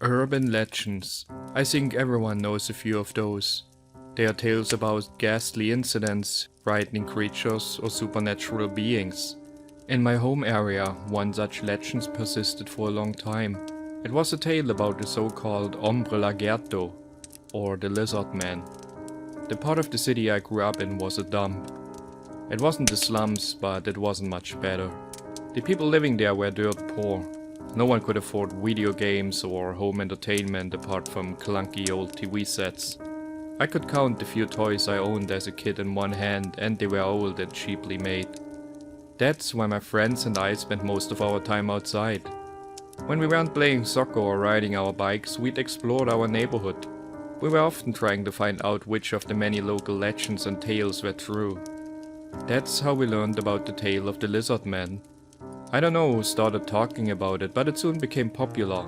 Urban legends. I think everyone knows a few of those. They are tales about ghastly incidents, frightening creatures, or supernatural beings. In my home area, one such legend persisted for a long time. It was a tale about the so-called Hombre Lagarto, or the Lizard Man. The part of the city I grew up in was a dump. It wasn't the slums, but it wasn't much better. The people living there were dirt poor. No one could afford video games or home entertainment apart from clunky old TV sets. I could count the few toys I owned as a kid in one hand, and they were old and cheaply made. That's why my friends and I spent most of our time outside. When we weren't playing soccer or riding our bikes, we'd explored our neighborhood. We were often trying to find out which of the many local legends and tales were true. That's how we learned about the tale of the Lizard Man. I don't know who started talking about it, but it soon became popular.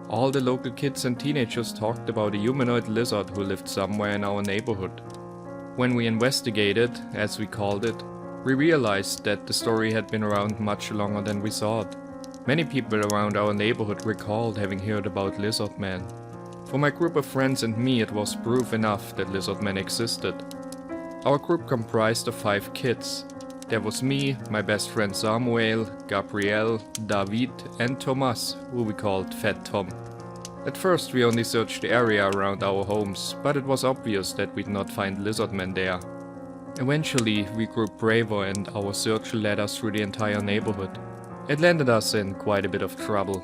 All the local kids and teenagers talked about a humanoid lizard who lived somewhere in our neighborhood. When we investigated, as we called it, we realized that the story had been around much longer than we thought. Many people around our neighborhood recalled having heard about Lizard Man. For my group of friends and me, it was proof enough that Lizard Men existed. Our group comprised of 5 kids. There was me, my best friend Samuel, Gabrielle, David and Thomas, who we called Fat Tom. At first we only searched the area around our homes, but it was obvious that we'd not find Lizard Men there. Eventually we grew braver and our search led us through the entire neighborhood. It landed us in quite a bit of trouble.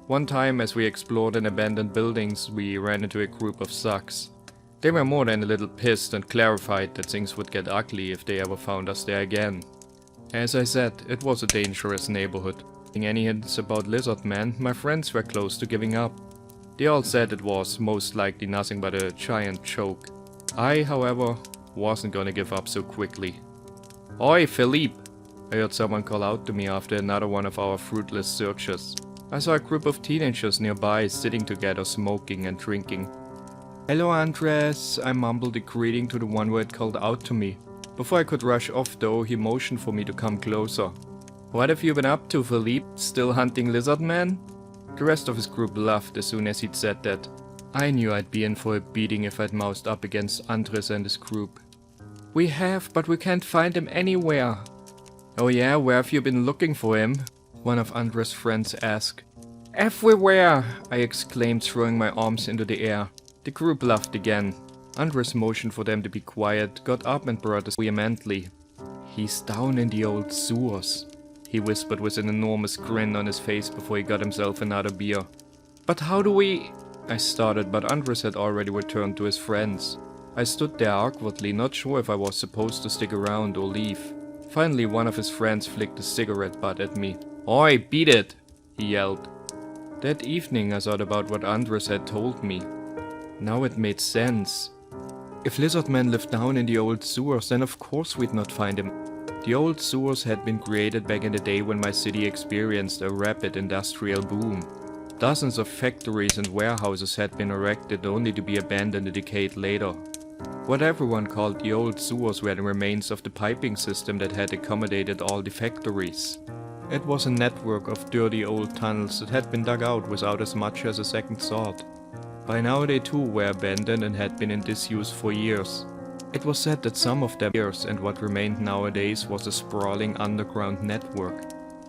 One time as we explored in abandoned buildings, we ran into a group of thugs. They were more than a little pissed and clarified that things would get ugly if they ever found us there again. As I said, it was a dangerous neighborhood. Getting any hints about Lizard Man, my friends were close to giving up. They all said it was most likely nothing but a giant joke. I, however, wasn't gonna give up so quickly. "Oi, Philippe!" I heard someone call out to me after another one of our fruitless searches. I saw a group of teenagers nearby sitting together smoking and drinking. "Hello Andres," I mumbled a greeting to the one who had called out to me. Before I could rush off though, he motioned for me to come closer. "What have you been up to, Philippe? Still hunting Lizard Man?" The rest of his group laughed as soon as he'd said that. I knew I'd be in for a beating if I'd moused up against Andres and his group. "We have, but we can't find him anywhere." "Oh yeah, where have you been looking for him?" one of Andres' friends asked. "Everywhere!" I exclaimed, throwing my arms into the air. The group laughed again. Andres motioned for them to be quiet, got up and brought us vehemently. "He's down in the old sewers," he whispered with an enormous grin on his face before he got himself another beer. "But how do we—" I started, but Andres had already returned to his friends. I stood there awkwardly, not sure if I was supposed to stick around or leave. Finally, one of his friends flicked a cigarette butt at me. "Oi, beat it!" he yelled. That evening I thought about what Andres had told me. Now it made sense. If Lizard Man lived down in the old sewers, then of course we'd not find him. The old sewers had been created back in the day when my city experienced a rapid industrial boom. Dozens of factories and warehouses had been erected only to be abandoned a decade later. What everyone called the old sewers were the remains of the piping system that had accommodated all the factories. It was a network of dirty old tunnels that had been dug out without as much as a second thought. By now they too were abandoned and had been in disuse for years. It was said that some of them years and what remained nowadays was a sprawling underground network.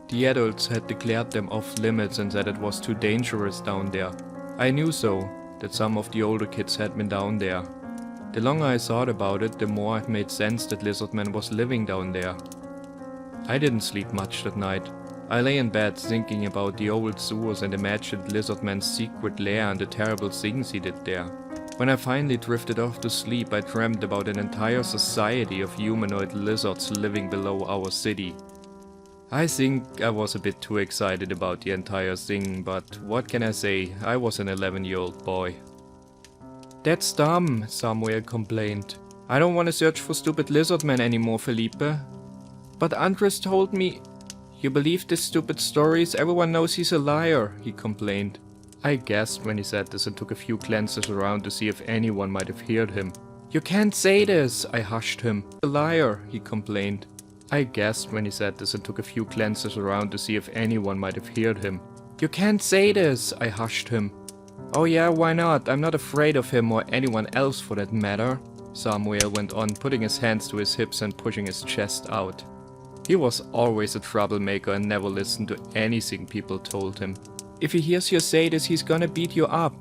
The adults had declared them off limits and said it was too dangerous down there. I knew so, that some of the older kids had been down there. The longer I thought about it, the more it made sense that Lizard Man was living down there. I didn't sleep much that night. I lay in bed thinking about the old sewers and imagined Lizard Man's secret lair and the terrible things he did there. When I finally drifted off to sleep, I dreamt about an entire society of humanoid lizards living below our city. I think I was a bit too excited about the entire thing, but what can I say, I was an 11-year-old boy. "That's dumb," Samuel complained. "I don't want to search for stupid Lizard Man anymore, Felipe." "But Andres told me—" "You believe these stupid stories? Everyone knows he's a liar," he complained. I gasped when he said this and took a few glances around to see if anyone might have heard him. "You can't say this," I hushed him. "A liar," he complained. I gasped when he said this and took a few glances around to see if anyone might have heard him. You can't say this, I hushed him. Oh yeah, why not? I'm not afraid of him or anyone else for that matter, Samuel went on, putting his hands to his hips and pushing his chest out. He was always a troublemaker and never listened to anything people told him. If he hears you say this, he's gonna beat you up.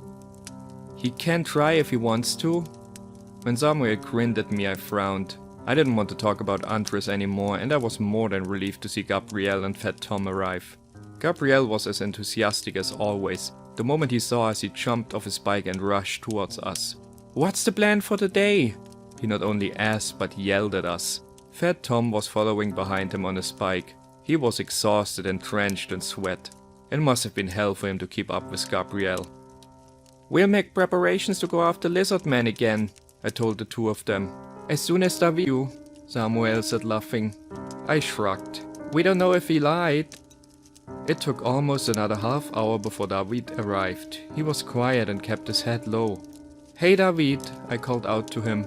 He can try if he wants to. When Samuel grinned at me, I frowned. I didn't want to talk about Andres anymore, and I was more than relieved to see Gabriel and Fat Tom arrive. Gabriel was as enthusiastic as always. The moment he saw us, he jumped off his bike and rushed towards us. What's the plan for the day? He not only asked, but yelled at us. Fat Tom was following behind him on his bike. He was exhausted and drenched in sweat. It must have been hell for him to keep up with Gabriel. We'll make preparations to go after Lizard Man again, I told the two of them. As soon as David you, Samuel said, laughing. I shrugged. We don't know if he lied. It took almost another half hour before David arrived. He was quiet and kept his head low. Hey David, I called out to him.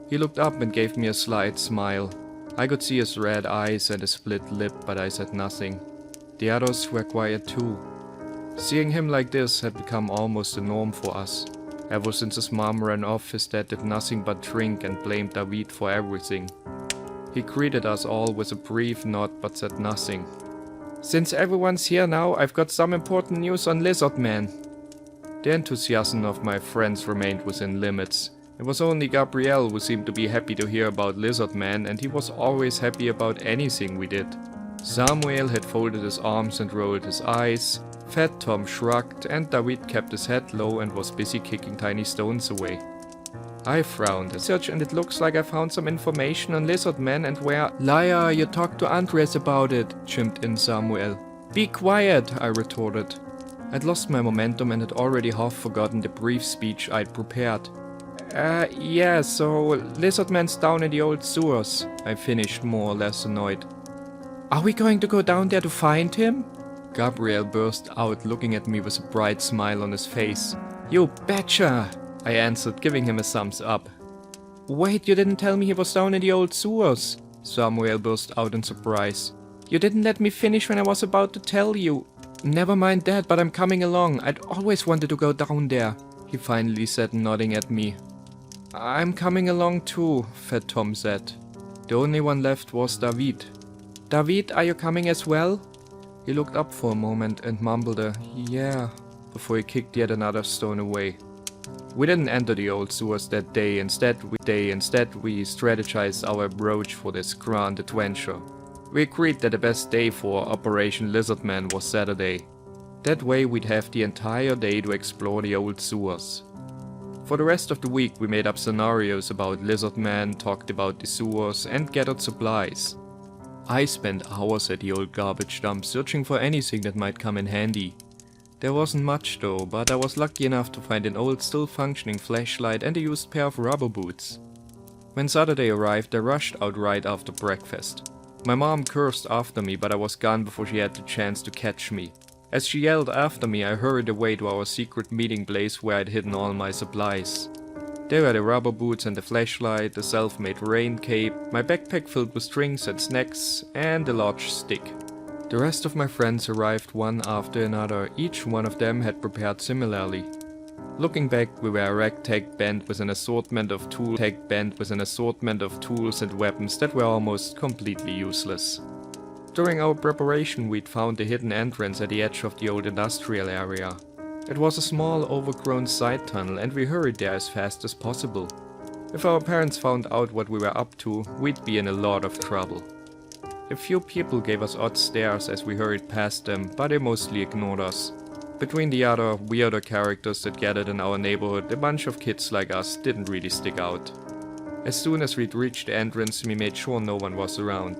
He looked up and gave me a slight smile. I could see his red eyes and his split lip, but I said nothing. The others were quiet too. Seeing him like this had become almost a norm for us. Ever since his mom ran off, his dad did nothing but drink and blamed David for everything. He greeted us all with a brief nod but said nothing. Since everyone's here now, I've got some important news on Lizard Man. The enthusiasm of my friends remained within limits. It was only Gabriel who seemed to be happy to hear about Lizard Man, and he was always happy about anything we did. Samuel had folded his arms and rolled his eyes. Fat Tom shrugged, and David kept his head low and was busy kicking tiny stones away. I frowned. Search, and it looks like I found some information on Lizard Man and where— Liar, you talked to Andres about it, chimed in Samuel. Be quiet, I retorted. I'd lost my momentum and had already half forgotten the brief speech I'd prepared. Yeah, so Lizard Man's down in the old sewers, I finished, more or less annoyed. Are we going to go down there to find him? Gabriel burst out, looking at me with a bright smile on his face. You betcha, I answered, giving him a thumbs up. Wait, you didn't tell me he was down in the old sewers, Samuel burst out in surprise. You didn't let me finish when I was about to tell you. Never mind that, but I'm coming along. I'd always wanted to go down there, he finally said, nodding at me. I'm coming along too, Fat Tom said. The only one left was David. David, are you coming as well? He looked up for a moment and mumbled a yeah before he kicked yet another stone away. We didn't enter the old sewers that day. Instead we strategized our approach for this grand adventure. We agreed that the best day for Operation Lizardman was Saturday. That way we'd have the entire day to explore the old sewers. For the rest of the week we made up scenarios about Lizardman, talked about the sewers, and gathered supplies. I spent hours at the old garbage dump searching for anything that might come in handy. There wasn't much though, but I was lucky enough to find an old still functioning flashlight and a used pair of rubber boots. When Saturday arrived, I rushed out right after breakfast. My mom cursed after me, but I was gone before she had the chance to catch me. As she yelled after me, I hurried away to our secret meeting place where I'd hidden all my supplies. There were the rubber boots and the flashlight, the self-made rain cape, my backpack filled with drinks and snacks, and a large stick. The rest of my friends arrived one after another. Each one of them had prepared similarly. Looking back, we were a ragtag band with an assortment of tools and weapons that were almost completely useless. During our preparation, we'd found a hidden entrance at the edge of the old industrial area. It was a small, overgrown side tunnel, and we hurried there as fast as possible. If our parents found out what we were up to, we'd be in a lot of trouble. A few people gave us odd stares as we hurried past them, but they mostly ignored us. Between the other, weirder characters that gathered in our neighborhood, a bunch of kids like us didn't really stick out. As soon as we'd reached the entrance, we made sure no one was around.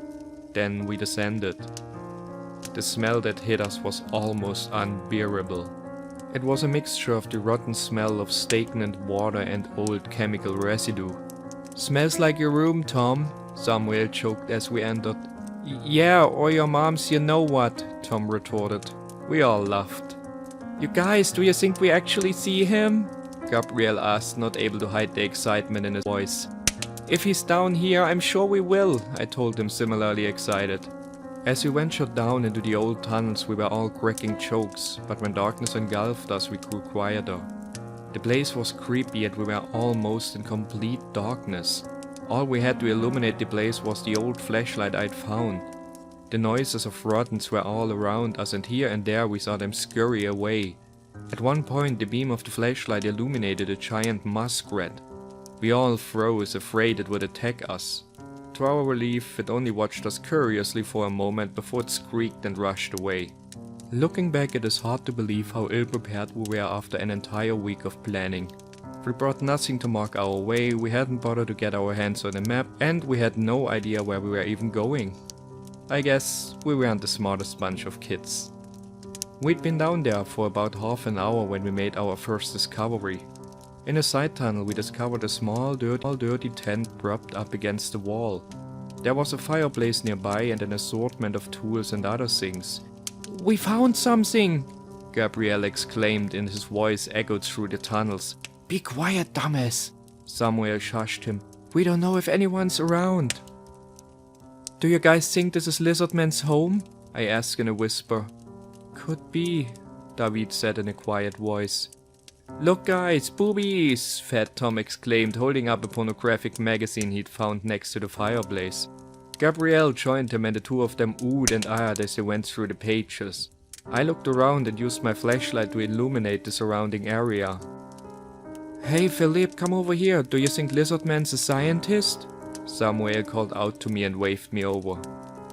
Then we descended. The smell that hit us was almost unbearable. It was a mixture of the rotten smell of stagnant water and old chemical residue. Smells like your room, Tom, Samuel choked as we entered. Yeah, or your mom's you know what, Tom retorted. We all laughed. You guys, do you think we actually see him? Gabriel asked, not able to hide the excitement in his voice. If he's down here, I'm sure we will, I told him, similarly excited. As we ventured down into the old tunnels, we were all cracking jokes, but when darkness engulfed us, we grew quieter. The place was creepy, yet we were almost in complete darkness. All we had to illuminate the place was the old flashlight I'd found. The noises of rodents were all around us, and here and there we saw them scurry away. At one point, the beam of the flashlight illuminated a giant muskrat. We all froze, afraid it would attack us. To our relief, it only watched us curiously for a moment before it squeaked and rushed away. Looking back, it is hard to believe how ill-prepared we were after an entire week of planning. We brought nothing to mark our way, we hadn't bothered to get our hands on a map, and we had no idea where we were even going. I guess we weren't the smartest bunch of kids. We'd been down there for about half an hour when we made our first discovery. In a side tunnel we discovered a small dirty tent propped up against the wall. There was a fireplace nearby and an assortment of tools and other things. "We found something!" Gabriel exclaimed, and his voice echoed through the tunnels. "Be quiet, dumbass!" Samuel shushed him. "We don't know if anyone's around." "Do you guys think this is Lizardman's home?" I asked in a whisper. "Could be," David said in a quiet voice. "Look guys, boobies!" Fat Tom exclaimed, holding up a pornographic magazine he'd found next to the fireplace. Gabrielle joined him and the two of them oohed and ahed as they went through the pages. I looked around and used my flashlight to illuminate the surrounding area. "Hey Philippe, come over here, do you think Lizardman's a scientist?" Samuel called out to me and waved me over.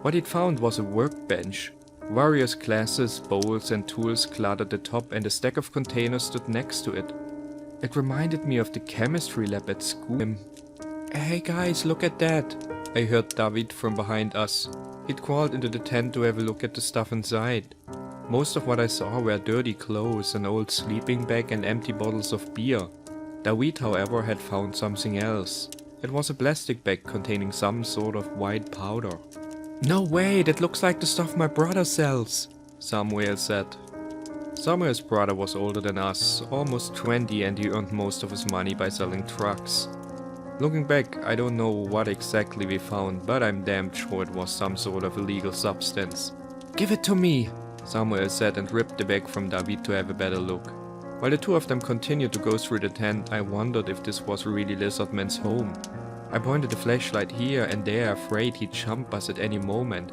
What he'd found was a workbench. Various glasses, bowls and tools cluttered the top, and a stack of containers stood next to it. It reminded me of the chemistry lab at school. "Hey guys, look at that!" I heard David from behind us. He'd crawled into the tent to have a look at the stuff inside. Most of what I saw were dirty clothes, an old sleeping bag and empty bottles of beer. David, however, had found something else. It was a plastic bag containing some sort of white powder. "No way, that looks like the stuff my brother sells," Samuel said. Samuel's brother was older than us, almost 20, and he earned most of his money by selling drugs. Looking back, I don't know what exactly we found, but I'm damn sure it was some sort of illegal substance. "Give it to me," Samuel said and ripped the bag from David to have a better look. While the two of them continued to go through the tent, I wondered if this was really Lizardman's home. I pointed the flashlight here and there, afraid he'd jump us at any moment.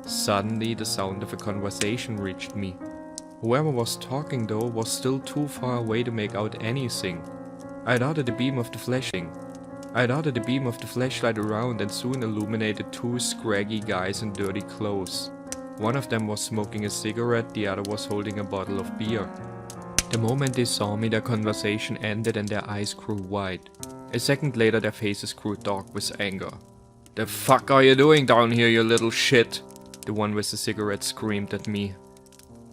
Suddenly, the sound of a conversation reached me. Whoever was talking, though, was still too far away to make out anything. I darted the beam of the flashlight around and soon illuminated two scraggy guys in dirty clothes. One of them was smoking a cigarette, the other was holding a bottle of beer. The moment they saw me, their conversation ended and their eyes grew wide. A second later, their faces grew dark with anger. "The fuck are you doing down here, you little shit?" The one with the cigarette screamed at me.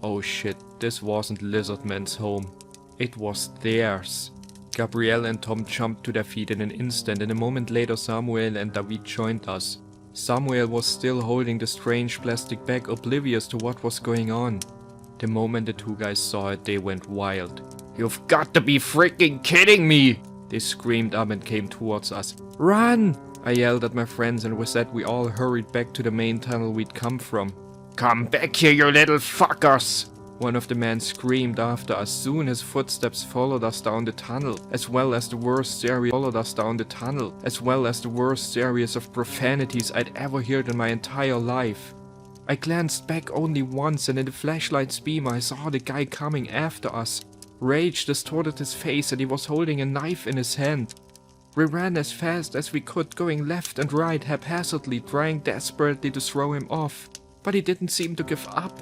Oh shit, this wasn't Lizardman's home. It was theirs. Gabrielle and Tom jumped to their feet in an instant, and a moment later Samuel and David joined us. Samuel was still holding the strange plastic bag, oblivious to what was going on. The moment the two guys saw it, they went wild. "You've got to be freaking kidding me!" They screamed up and came towards us. "Run!" I yelled at my friends, and with that we all hurried back to the main tunnel we'd come from. "Come back here, you little fuckers!" One of the men screamed after us. Soon his footsteps followed us down the tunnel, as well as the worst series of profanities I'd ever heard in my entire life. I glanced back only once, and in the flashlight's beam I saw the guy coming after us. Rage distorted his face and he was holding a knife in his hand. We ran as fast as we could, going left and right haphazardly, trying desperately to throw him off. But he didn't seem to give up.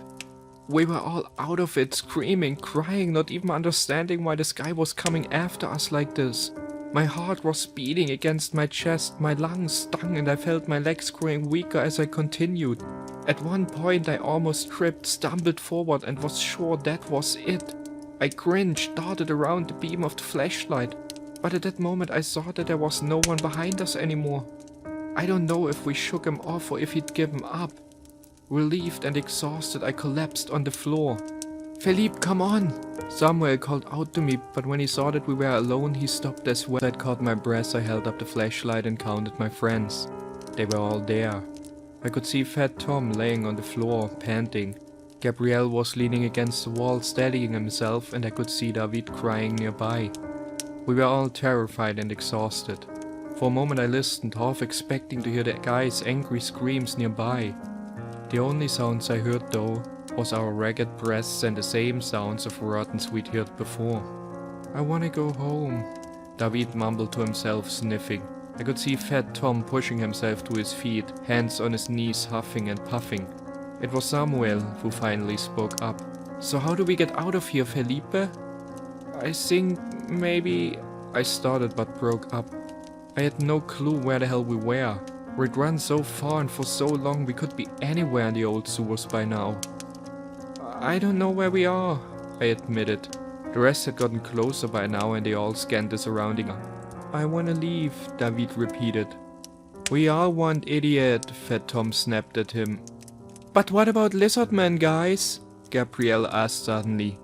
We were all out of it, screaming, crying, not even understanding why this guy was coming after us like this. My heart was beating against my chest, my lungs stung, and I felt my legs growing weaker as I continued. At one point I almost tripped, stumbled forward, and was sure that was it. I cringed, darted around the beam of the flashlight, but at that moment I saw that there was no one behind us anymore. I don't know if we shook him off or if he'd given up. Relieved and exhausted, I collapsed on the floor. "Philippe, come on!" Samuel called out to me, but when he saw that we were alone, he stopped as well. I caught my breath, I held up the flashlight and counted my friends. They were all there. I could see Fat Tom laying on the floor, panting. Gabriel was leaning against the wall, steadying himself, and I could see David crying nearby. We were all terrified and exhausted. For a moment I listened, half expecting to hear the guy's angry screams nearby. The only sounds I heard, though, was our ragged breaths and the same sounds of rodents we'd heard before. "I wanna go home," David mumbled to himself, sniffing. I could see Fat Tom pushing himself to his feet, hands on his knees, huffing and puffing. It was Samuel who finally spoke up. "So how do we get out of here, Felipe?" "I think maybe..." I started but broke up. I had no clue where the hell we were. We'd run so far and for so long we could be anywhere in the old sewers by now. "I don't know where we are," I admitted. The rest had gotten closer by now and they all scanned the surrounding. "I wanna leave," David repeated. "We all want, idiot," Fat Tom snapped at him. "But what about Lizardman, guys?" Gabrielle asked suddenly.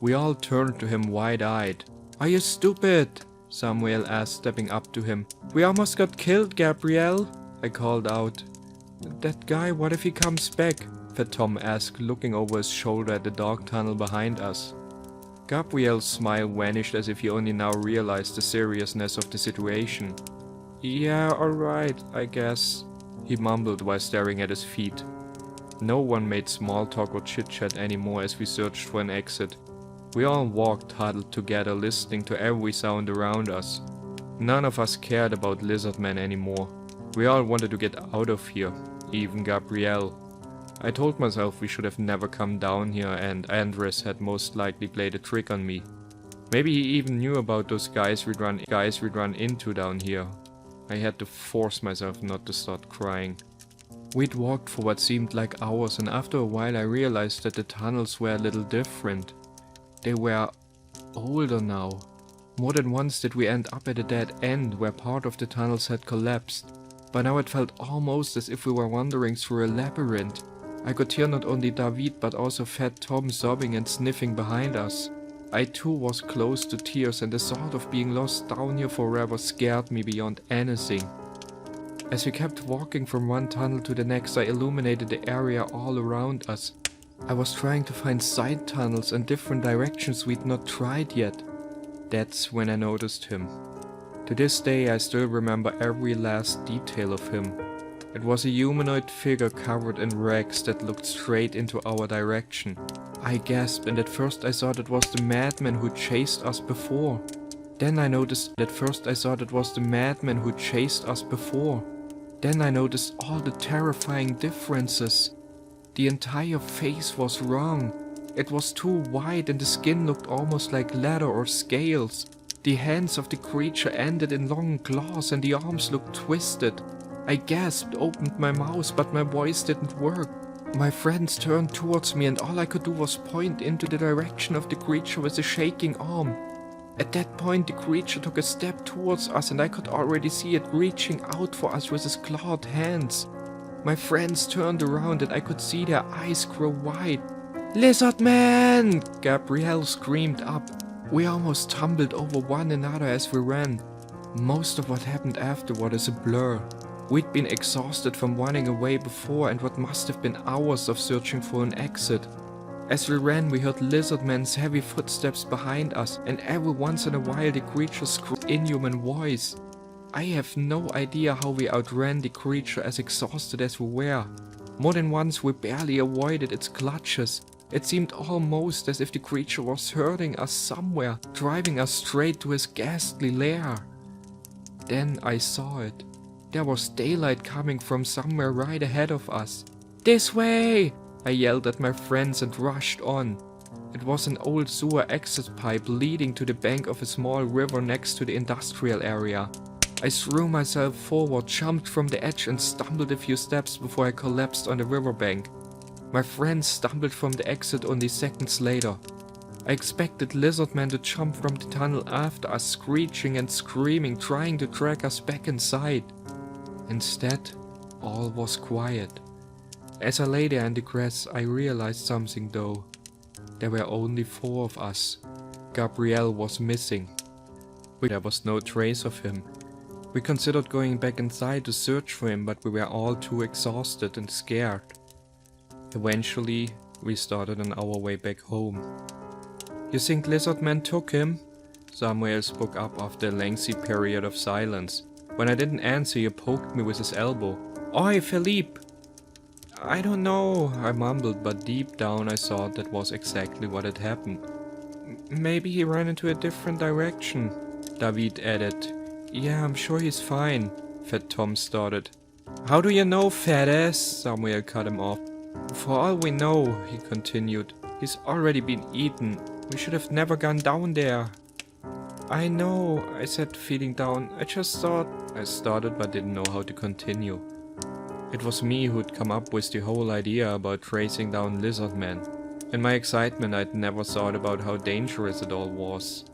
We all turned to him wide-eyed. "Are you stupid?" Samuel asked, stepping up to him. "We almost got killed, Gabrielle," I called out. "That guy, what if he comes back?" Fat Tom asked, looking over his shoulder at the dark tunnel behind us. Gabrielle's smile vanished as if he only now realized the seriousness of the situation. "Yeah, alright, I guess," he mumbled while staring at his feet. No one made small talk or chit-chat anymore as we searched for an exit. We all walked huddled together, listening to every sound around us. None of us cared about Lizardman anymore. We all wanted to get out of here, even Gabrielle. I told myself we should have never come down here, and Andres had most likely played a trick on me. Maybe he even knew about those guys we'd run into down here. I had to force myself not to start crying. We'd walked for what seemed like hours, and after a while I realized that the tunnels were a little different. They were older now. More than once did we end up at a dead end where part of the tunnels had collapsed. By now it felt almost as if we were wandering through a labyrinth. I could hear not only David but also Fat Tom sobbing and sniffing behind us. I too was close to tears, and the thought of being lost down here forever scared me beyond anything. As we kept walking from one tunnel to the next, I illuminated the area all around us. I was trying to find side tunnels and different directions we'd not tried yet. That's when I noticed him. To this day I still remember every last detail of him. It was a humanoid figure covered in rags that looked straight into our direction. I gasped, and at first I thought it was the madman who chased us before. Then I noticed all the terrifying differences. The entire face was wrong. It was too white and the skin looked almost like leather or scales. The hands of the creature ended in long claws and the arms looked twisted. I gasped, opened my mouth, but my voice didn't work. My friends turned towards me and all I could do was point into the direction of the creature with a shaking arm. At that point the creature took a step towards us and I could already see it reaching out for us with its clawed hands. My friends turned around and I could see their eyes grow wide. "Lizardman!" Gabrielle screamed up. We almost tumbled over one another as we ran. Most of what happened afterward is a blur. We'd been exhausted from running away before and what must have been hours of searching for an exit. As we ran, we heard Lizardman's heavy footsteps behind us, and every once in a while the creature screamed in inhuman voice. I have no idea how we outran the creature, as exhausted as we were. More than once we barely avoided its clutches. It seemed almost as if the creature was hurting us somewhere, driving us straight to his ghastly lair. Then I saw it. There was daylight coming from somewhere right ahead of us. "This way!" I yelled at my friends and rushed on. It was an old sewer exit pipe leading to the bank of a small river next to the industrial area. I threw myself forward, jumped from the edge and stumbled a few steps before I collapsed on the riverbank. My friends stumbled from the exit only seconds later. I expected Lizardman to jump from the tunnel after us, screeching and screaming, trying to drag us back inside. Instead, all was quiet. As I lay there in the grass, I realized something though. There were only 4 of us. Gabriel was missing. There was no trace of him. We considered going back inside to search for him, but we were all too exhausted and scared. Eventually, we started on our way back home. You think Lizardman took him? Samuel spoke up after a lengthy period of silence. When I didn't answer, he poked me with his elbow. Oi, Philippe! I don't know, I mumbled, but deep down I thought that was exactly what had happened. Maybe he ran into a different direction, David added. Yeah, I'm sure he's fine, Fat Tom started. How do you know, fat ass? Samuel cut him off. For all we know, he continued, he's already been eaten. We should have never gone down there. I know, I said, feeling down. I just thought... I started but didn't know how to continue. It was me who'd come up with the whole idea about tracing down Lizardman. In my excitement, I'd never thought about how dangerous it all was.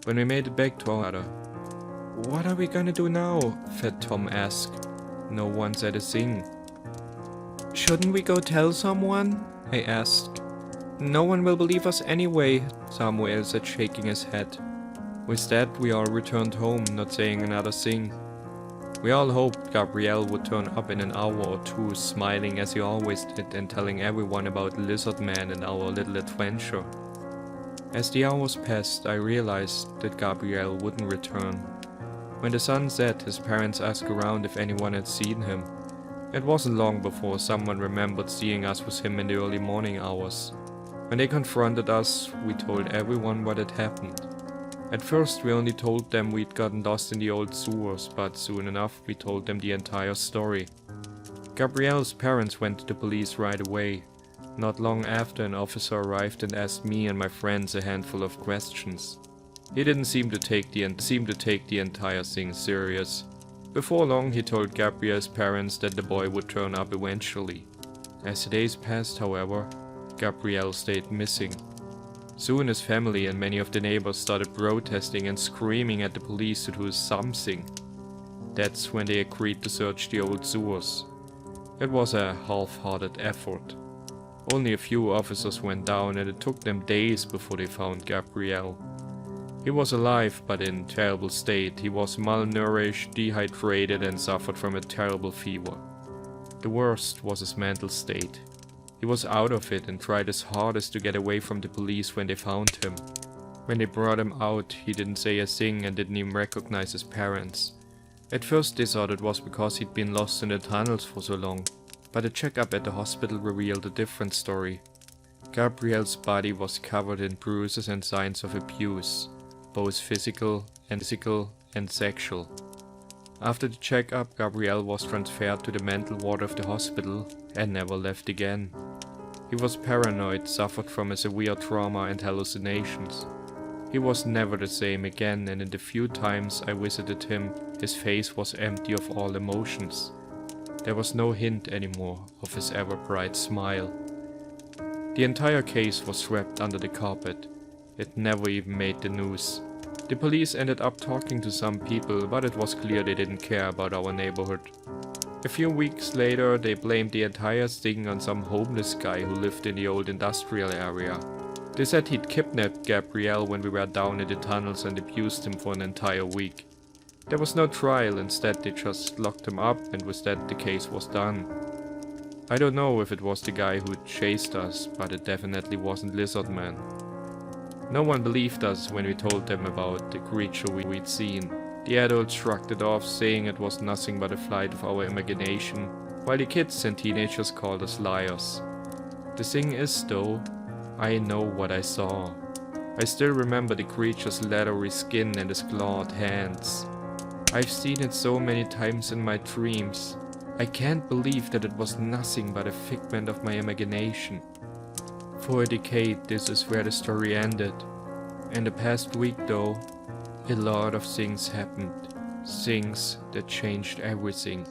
When we made it back to our other. What are we gonna do now? Fat Tom asked. No one said a thing. Shouldn't we go tell someone? I asked. No one will believe us anyway, Samuel said, shaking his head. With that, we all returned home, not saying another thing. We all hoped Gabriel would turn up in an hour or 2, smiling as he always did and telling everyone about Lizardman and our little adventure. As the hours passed, I realized that Gabriel wouldn't return. When the sun set, his parents asked around if anyone had seen him. It wasn't long before someone remembered seeing us with him in the early morning hours. When they confronted us, we told everyone what had happened. At first we only told them we'd gotten lost in the old sewers, but soon enough we told them the entire story. Gabriel's parents went to the police right away. Not long after, an officer arrived and asked me and my friends a handful of questions. He didn't seem to take the entire thing serious. Before long he told Gabriel's parents that the boy would turn up eventually. As the days passed, however, Gabriel stayed missing. Soon his family and many of the neighbors started protesting and screaming at the police to do something. That's when they agreed to search the old sewers. It was a half-hearted effort. Only a few officers went down and it took them days before they found Gabriel. He was alive but in terrible state. He was malnourished, dehydrated and suffered from a terrible fever. The worst was his mental state. He was out of it and tried his hardest to get away from the police when they found him. When they brought him out, he didn't say a thing and didn't even recognize his parents. At first they thought it was because he'd been lost in the tunnels for so long, but a checkup at the hospital revealed a different story. Gabriel's body was covered in bruises and signs of abuse, both physical and sexual. After the checkup, Gabriel was transferred to the mental ward of the hospital and never left again. He was paranoid, suffered from a severe trauma and hallucinations. He was never the same again, and in the few times I visited him, his face was empty of all emotions. There was no hint anymore of his ever-bright smile. The entire case was swept under the carpet. It never even made the news. The police ended up talking to some people, but it was clear they didn't care about our neighborhood. A few weeks later, they blamed the entire thing on some homeless guy who lived in the old industrial area. They said he'd kidnapped Gabriel when we were down in the tunnels and abused him for an entire week. There was no trial, instead they just locked him up and with that the case was done. I don't know if it was the guy who chased us, but it definitely wasn't Lizardman. No one believed us when we told them about the creature we'd seen. The adults shrugged it off, saying it was nothing but a flight of our imagination, while the kids and teenagers called us liars. The thing is though, I know what I saw. I still remember the creature's leathery skin and his clawed hands. I've seen it so many times in my dreams. I can't believe that it was nothing but a figment of my imagination. For a decade, this is where the story ended. In the past week though, a lot of things happened. Things that changed everything.